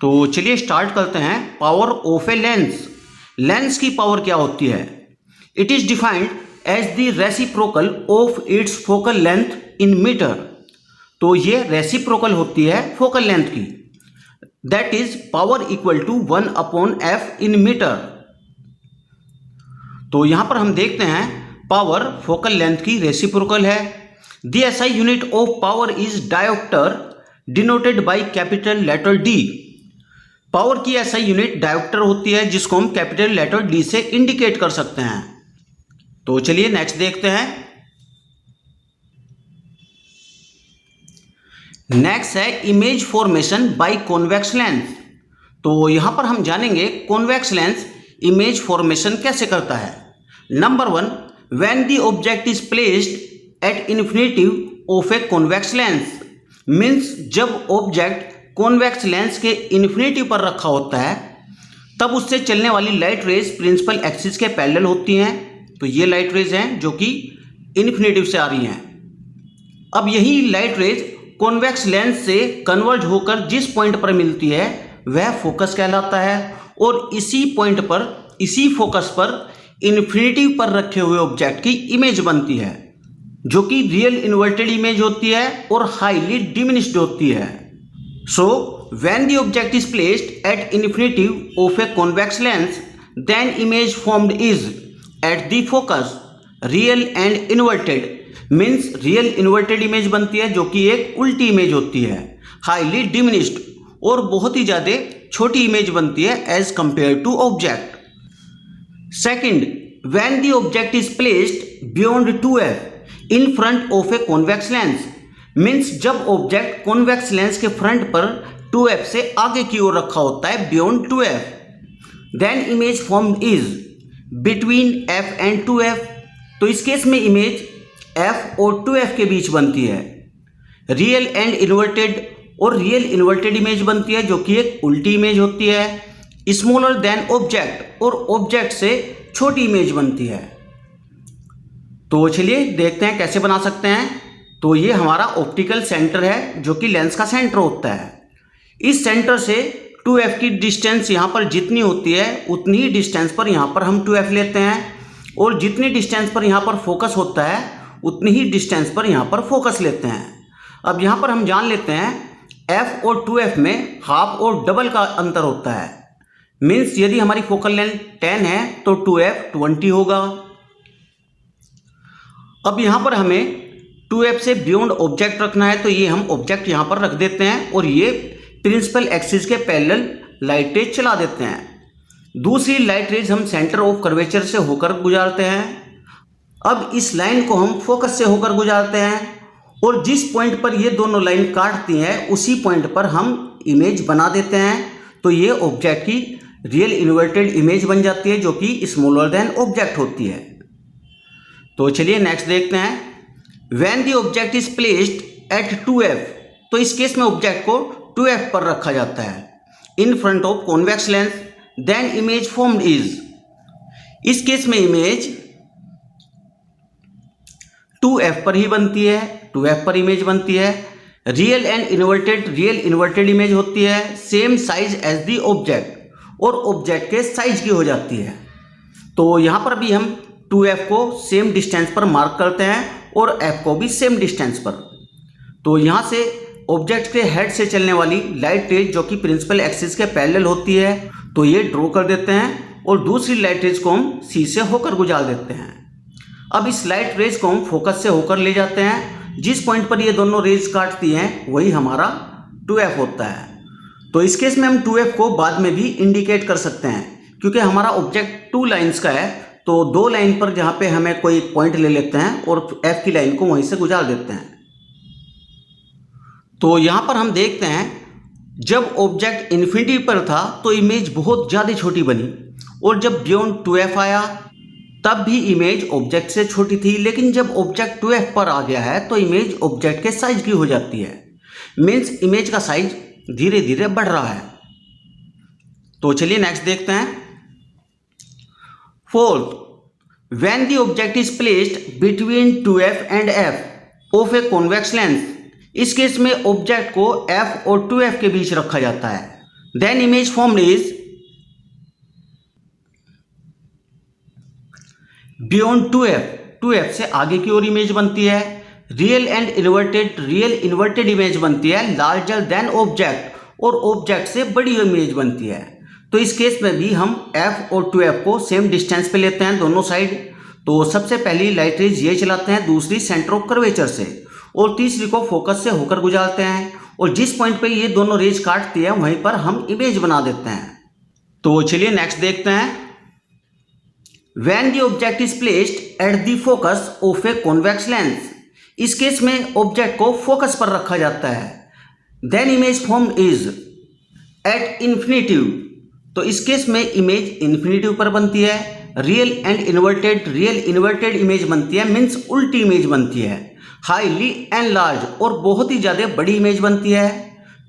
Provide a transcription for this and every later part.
तो चलिए स्टार्ट करते हैं। Power of a lens. Lens की पावर क्या होती है? It is defined as the reciprocal of its focal length in metre. तो ये रेसिप्रोकल होती है फोकल लेंथ की। That is power equal to 1/f in metre. तो यहां पर हम देखते हैं पावर फोकल लेंथ की रेसिप्रोकल है। The SI unit of power is dioptre denoted by capital letter D. Power की एसआई यूनिट डायोप्टर होती है जिसको हम कैपिटल लेटर डी से इंडिकेट कर सकते हैं। तो चलिए नेक्स्ट देखते हैं। नेक्स्ट है image formation by convex lens. तो यहां पर हम जानेंगे कॉन्वेक्स लेंस इमेज फॉर्मेशन कैसे करता है। Number 1, when the object is placed at infinitive of a convex lens. Means जब ऑब्जेक्ट कॉन्वेक्स लेंस के इन्फिनिटिव पर रखा होता है तब उससे चलने वाली लाइट रेज प्रिंसिपल एक्सिस के पैरेलल होती हैं। तो ये लाइट रेज हैं जो कि इन्फिनिटिव से आ रही हैं। अब यही लाइट रेज कॉन्वेक्स लेंस से कन्वर्ज होकर जिस पॉइंट पर मिलती है वह फोकस कहलाता है और इसी पॉइंट पर, इसी फोकस पर इन्फिनिटिव पर रखे हुए ऑब्जेक्ट की इमेज बनती है जो कि रियल इन्वर्टेड इमेज होती है और हाईली डिमिनिश्ड होती है। So, when the object is placed at infinitive of a convex lens, then image formed is at the focus real and inverted, means real inverted image बनती है जो कि एक उल्टी इमेज होती है। highly diminished और बहुत ही ज़्यादा छोटी इमेज बनती है as compared to object. Second, when the object is placed beyond 2f in front of a convex lens, means जब ऑब्जेक्ट कॉन्वेक्स लेंस के फ्रंट पर 2f से आगे की ओर रखा होता है beyond 2f, then image formed is between f and 2f। तो इस केस में इमेज f और 2f के बीच बनती है। रियल एंड इन्वर्टेड और रियल इन्वर्टेड इमेज बनती है जो कि एक उल्टी इमेज होती है। स्मॉलर देन ऑब्जेक्ट और ऑब्जेक्ट से छोटी इमेज बनती है। तो चलिए देखते हैं कैसे बना सकते हैं। तो ये हमारा ऑप्टिकल सेंटर है जो कि लेंस का सेंटर होता है। इस सेंटर से 2f की डिस्टेंस यहाँ पर जितनी होती है उतनी ही डिस्टेंस पर यहाँ पर हम 2f लेते हैं और जितनी डिस्टेंस पर यहाँ पर फोकस होता है उतनी ही डिस्टेंस पर यहाँ पर फोकस लेते हैं। अब यहाँ पर हम जान लेते हैं f और 2f में हाफ और डबल का अंतर होता है। मीन्स यदि हमारी फोकल लेंथ 10 है तो 2f 20 होगा। अब यहाँ पर हमें 2f से बियॉन्ड ऑब्जेक्ट रखना है तो ये हम ऑब्जेक्ट यहाँ पर रख देते हैं और ये प्रिंसिपल एक्सिस के पैरेलल लाइट रेज चला देते हैं। दूसरी लाइट रेज हम सेंटर ऑफ कर्वेचर से होकर गुजारते हैं। अब इस लाइन को हम फोकस से होकर गुजारते हैं और जिस पॉइंट पर ये दोनों लाइन काटती हैं उसी पॉइंट पर हम इमेज बना देते हैं। तो ये ऑब्जेक्ट की रियल इन्वर्टेड इमेज बन जाती है जो कि स्मॉलर देन ऑब्जेक्ट होती है। तो चलिए नेक्स्ट देखते हैं। When the object is placed at 2f, तो इस केस में ऑब्जेक्ट को 2f पर रखा जाता है in front of convex lens, then image formed is. इस केस में इमेज 2f पर ही बनती है, 2f पर इमेज बनती है। Real and inverted, real inverted image होती है same size as the object और ऑब्जेक्ट के साइज की हो जाती है। तो यहाँ पर भी हम 2f को सेम डिस्टेंस पर मार्क करते हैं और f को भी सेम डिस्टेंस पर। तो यहाँ से ऑब्जेक्ट के हेड से चलने वाली लाइट रेज जो कि प्रिंसिपल एक्सिस के पैरेलल होती है तो ये ड्रॉ कर देते हैं और दूसरी लाइट रेज को हम C से होकर गुजार देते हैं। अब इस लाइट रेज को हम फोकस से होकर ले जाते हैं। जिस पॉइंट पर ये दोनों रेज काटती हैं वही हमारा 2f होता है। तो इस केस में हम 2f को बाद में भी इंडिकेट कर सकते हैं क्योंकि हमारा ऑब्जेक्ट 2 लाइन्स का है। तो 2 लाइन पर जहाँ पे हमें कोई पॉइंट ले लेते हैं और f की लाइन को वहीं से गुजार देते हैं। तो यहाँ पर हम देखते हैं जब ऑब्जेक्ट इन्फिनिटी पर था तो इमेज बहुत ज़्यादा छोटी बनी और जब बियॉन्ड 2f आया तब भी इमेज ऑब्जेक्ट से छोटी थी, लेकिन जब ऑब्जेक्ट 2f पर आ गया है तो इमेज ऑब्जेक्ट के साइज की हो जाती है। मीन्स इमेज का साइज धीरे धीरे बढ़ रहा है। तो चलिए नेक्स्ट देखते हैं। Fourth, when the object is placed between 2f and f of a convex lens, इस केस में ऑब्जेक्ट को f और 2f के बीच रखा जाता है। Then image formed is beyond 2f से आगे की ओर इमेज बनती है। रियल इन्वर्टेड इमेज बनती है लार्जर देन ऑब्जेक्ट, और ऑब्जेक्ट से बड़ी इमेज बनती है। तो इस केस में भी हम f और 2f को सेम डिस्टेंस पे लेते हैं दोनों साइड। तो सबसे पहली लाइट रेज ये चलाते हैं, दूसरी सेंटर ऑफ कर्वेचर से, और तीसरी को फोकस से होकर गुजारते हैं, और जिस पॉइंट पे ये दोनों रेज काटती है वहीं पर हम इमेज बना देते हैं। तो चलिए नेक्स्ट देखते हैं। When the object is placed at the focus of a convex lens, इस केस में ऑब्जेक्ट को फोकस पर रखा जाता है। Then image form is at infinitive, तो इस केस में इमेज इन्फिनिटिव पर बनती है। रियल इन्वर्टेड इमेज बनती है, मीन्स उल्टी इमेज बनती है। हाईली एंड लार्ज, और बहुत ही ज़्यादा बड़ी इमेज बनती है।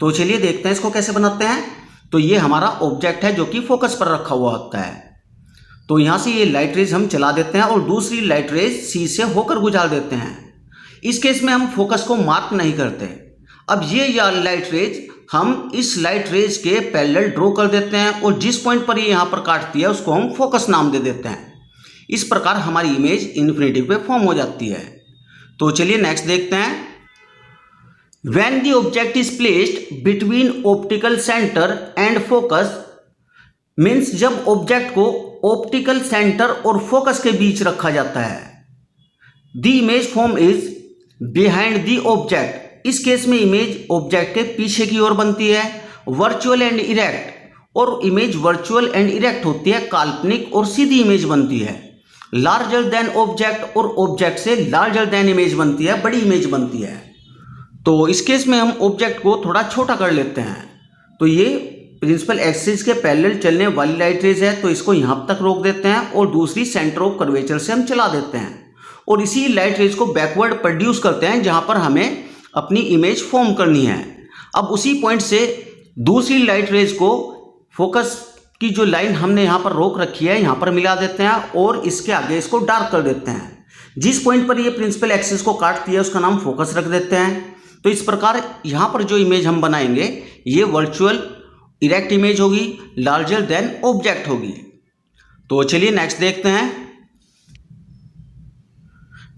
तो चलिए देखते हैं इसको कैसे बनाते हैं। तो ये हमारा ऑब्जेक्ट है जो कि फोकस पर रखा हुआ होता है। तो यहाँ से ये लाइट रेज हम चला देते हैं और दूसरी लाइट रेज सी से होकर गुजार देते हैं। इस केस में हम फोकस को मार्क नहीं करते। अब ये लाइट रेज हम इस लाइट रेज के पैरेलल ड्रॉ कर देते हैं, और जिस पॉइंट पर ये यहाँ पर काटती है उसको हम फोकस नाम दे देते हैं। इस प्रकार हमारी इमेज इन्फिनिटिव पे फॉर्म हो जाती है। तो चलिए नेक्स्ट देखते हैं। When the object is placed between optical center and focus, means जब ऑब्जेक्ट को ऑप्टिकल सेंटर और फोकस के बीच रखा जाता है। The image form is behind the object, इस केस में इमेज ऑब्जेक्ट के पीछे की ओर बनती है। वर्चुअल एंड इरेक्ट, और इमेज वर्चुअल एंड इरेक्ट होती है, काल्पनिक और सीधी इमेज बनती है। लार्जर देन ऑब्जेक्ट, और ऑब्जेक्ट से लार्जर देन इमेज बनती है, बड़ी इमेज बनती है। तो इस केस में हम ऑब्जेक्ट को थोड़ा छोटा कर लेते हैं। तो ये प्रिंसिपल एक्सिस के पैरेलल चलने वाली लाइट रेज है, तो इसको यहाँ तक रोक देते हैं, और दूसरी सेंटर ऑफ कर्वेचर से हम चला देते हैं, और इसी लाइट रेज को बैकवर्ड प्रोड्यूस करते हैं जहाँ पर हमें अपनी इमेज फॉर्म करनी है। अब उसी पॉइंट से दूसरी लाइट रेज को फोकस की जो लाइन हमने यहाँ पर रोक रखी है यहाँ पर मिला देते हैं, और इसके आगे इसको डार्क कर देते हैं। जिस पॉइंट पर ये प्रिंसिपल एक्सिस को काटती है उसका नाम फोकस रख देते हैं। तो इस प्रकार यहाँ पर जो इमेज हम बनाएंगे ये वर्चुअल इरेक्ट इमेज होगी, लार्जर देन ऑब्जेक्ट होगी। तो चलिए नेक्स्ट देखते हैं।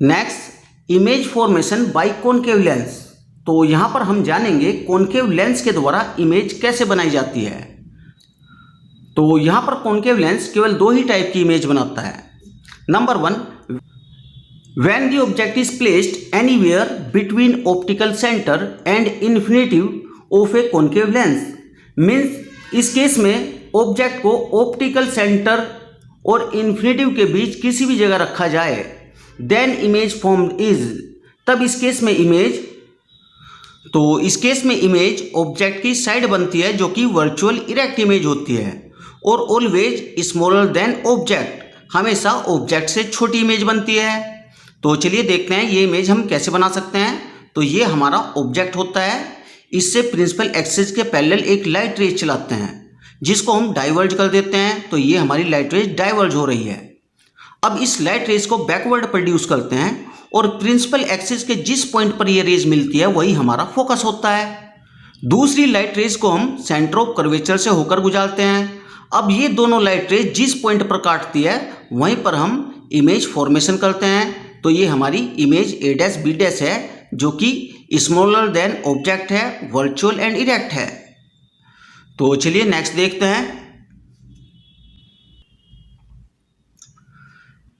Next image formation by concave lens. तो यहां पर हम जानेंगे कॉनकेव लेंस के द्वारा इमेज कैसे बनाई जाती है। तो यहां पर कॉनकेव लेंस केवल दो ही टाइप की इमेज बनाता है। Number 1, when the object is placed anywhere between optical centre and infinitive of A concave lens, means इस केस में ऑब्जेक्ट को ऑप्टिकल सेंटर और इन्फिनिटिव के बीच किसी भी जगह रखा जाए, देन इमेज फॉर्म्ड इज, तब इस केस में इमेज, तो इस केस में इमेज ऑब्जेक्ट की साइड बनती है जो कि वर्चुअल इरेक्ट इमेज होती है, और ऑलवेज स्मॉलर देन ऑब्जेक्ट, हमेशा ऑब्जेक्ट से छोटी इमेज बनती है। तो चलिए देखते हैं ये इमेज हम कैसे बना सकते हैं। तो ये हमारा ऑब्जेक्ट होता है, इससे प्रिंसिपल एक्सिस के पैरेलल एक लाइट रेज चलाते हैं जिसको हम डाइवर्ज कर देते हैं। तो ये हमारी लाइट रेज डाइवर्ज हो रही है। अब इस लाइट रेज को बैकवर्ड प्रोड्यूस करते हैं, और प्रिंसिपल एक्सिस के जिस पॉइंट पर ये रेज मिलती है वही हमारा फोकस होता है। दूसरी लाइट रेज को हम सेंटर ऑफ कर्वेचर से होकर गुजारते हैं। अब ये दोनों लाइट रेज जिस पॉइंट पर काटती है वहीं पर हम इमेज फॉर्मेशन करते हैं। तो ये हमारी इमेज A' B' है जो कि स्मॉलर देन ऑब्जेक्ट है, वर्चुअल एंड इरेक्ट है। तो चलिए नेक्स्ट देखते हैं।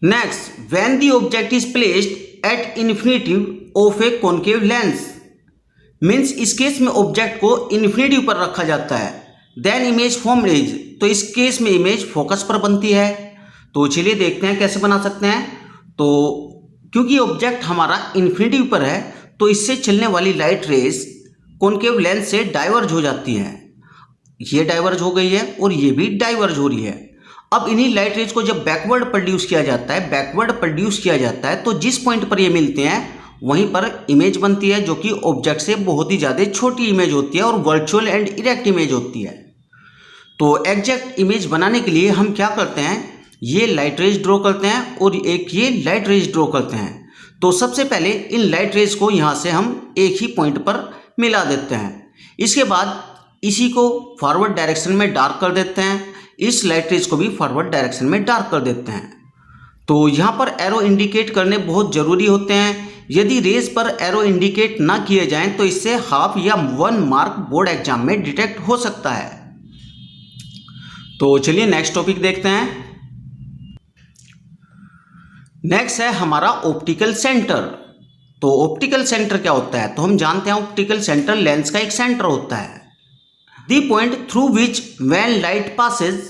Next, when the object is placed at infinitive of A concave lens, means इस केस में ऑब्जेक्ट को इन्फिनिटिव पर रखा जाता है, देन इमेज फॉर्म्ड इज, तो इस केस में इमेज फोकस पर बनती है। तो चलिए देखते हैं कैसे बना सकते हैं। तो क्योंकि ऑब्जेक्ट हमारा इन्फिनिटिव पर है तो इससे चलने वाली लाइट रेज कॉनकेव लेंस से डाइवर्ज हो जाती है। ये डाइवर्ज हो गई है और ये भी डाइवर्ज हो रही है। अब इन्हीं लाइट रेज को जब बैकवर्ड प्रोड्यूस किया जाता है तो जिस पॉइंट पर ये मिलते हैं वहीं पर इमेज बनती है जो कि ऑब्जेक्ट से बहुत ही ज़्यादा छोटी इमेज होती है और वर्चुअल एंड इरेक्ट इमेज होती है। तो एग्जैक्ट इमेज बनाने के लिए हम क्या करते हैं, ये लाइट रेज ड्रॉ करते हैं और एक ये लाइट रेज ड्रॉ करते हैं। तो सबसे पहले इन लाइट रेज को यहाँ से हम एक ही पॉइंट पर मिला देते हैं। इसके बाद इसी को फॉरवर्ड डायरेक्शन में डार्क कर देते हैं, इस लाइट रेज को भी फॉरवर्ड डायरेक्शन में डार्क कर देते हैं। तो यहाँ पर एरो इंडिकेट करने बहुत ज़रूरी होते हैं। यदि रेज पर एरो इंडिकेट ना किए जाएं तो इससे हाफ या 1 मार्क बोर्ड एग्जाम में डिटेक्ट हो सकता है। तो चलिए नेक्स्ट टॉपिक देखते हैं। नेक्स्ट है हमारा ऑप्टिकल सेंटर। तो ऑप्टिकल सेंटर क्या होता है? तो हम जानते हैं ऑप्टिकल सेंटर लेंस का एक सेंटर होता है। The point through which when light passes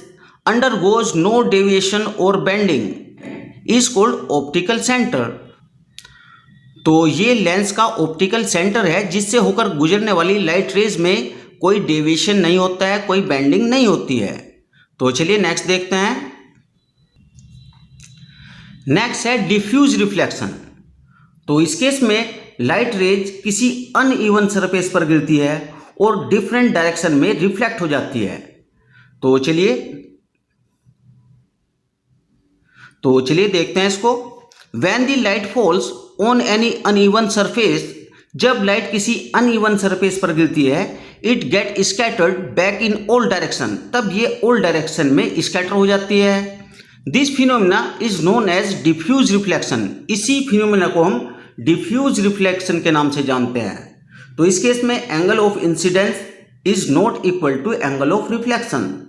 undergoes no deviation और bending is called optical centre. तो ये लेंस का ऑप्टिकल सेंटर है जिससे होकर गुजरने वाली लाइट रेज में कोई डेविएशन नहीं होता है, कोई बेंडिंग नहीं होती है। तो चलिए नेक्स्ट देखते हैं। नेक्स्ट है डिफ्यूज रिफ्लेक्शन। तो इस केस में लाइट रेज किसी अनइवन सरफेस पर गिरती है और डिफरेंट डायरेक्शन में रिफ्लेक्ट हो जाती है। तो चलिए देखते हैं इसको। When the light falls on any uneven surface, जब लाइट किसी अनइवन सरफेस पर गिरती है, it get scattered back in all direction, तब ये ऑल डायरेक्शन में स्कैटर हो जाती है। This phenomena is known as diffuse reflection. इसी फिनोमिना को हम डिफ्यूज रिफ्लेक्शन के नाम से जानते हैं। तो इस केस में angle of incidence is not equal to angle of reflection.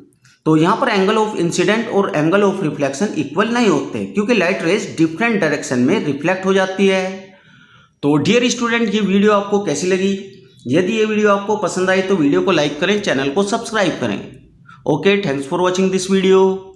तो यहाँ पर एंगल ऑफ इंसिडेंट और एंगल ऑफ रिफ्लेक्शन इक्वल नहीं होते क्योंकि लाइट रेज डिफरेंट डायरेक्शन में रिफ्लेक्ट हो जाती है। तो डियर स्टूडेंट, ये वीडियो आपको कैसी लगी? यदि ये वीडियो आपको पसंद आई तो वीडियो को लाइक करें, चैनल को सब्सक्राइब करें। Okay, thanks for watching this video.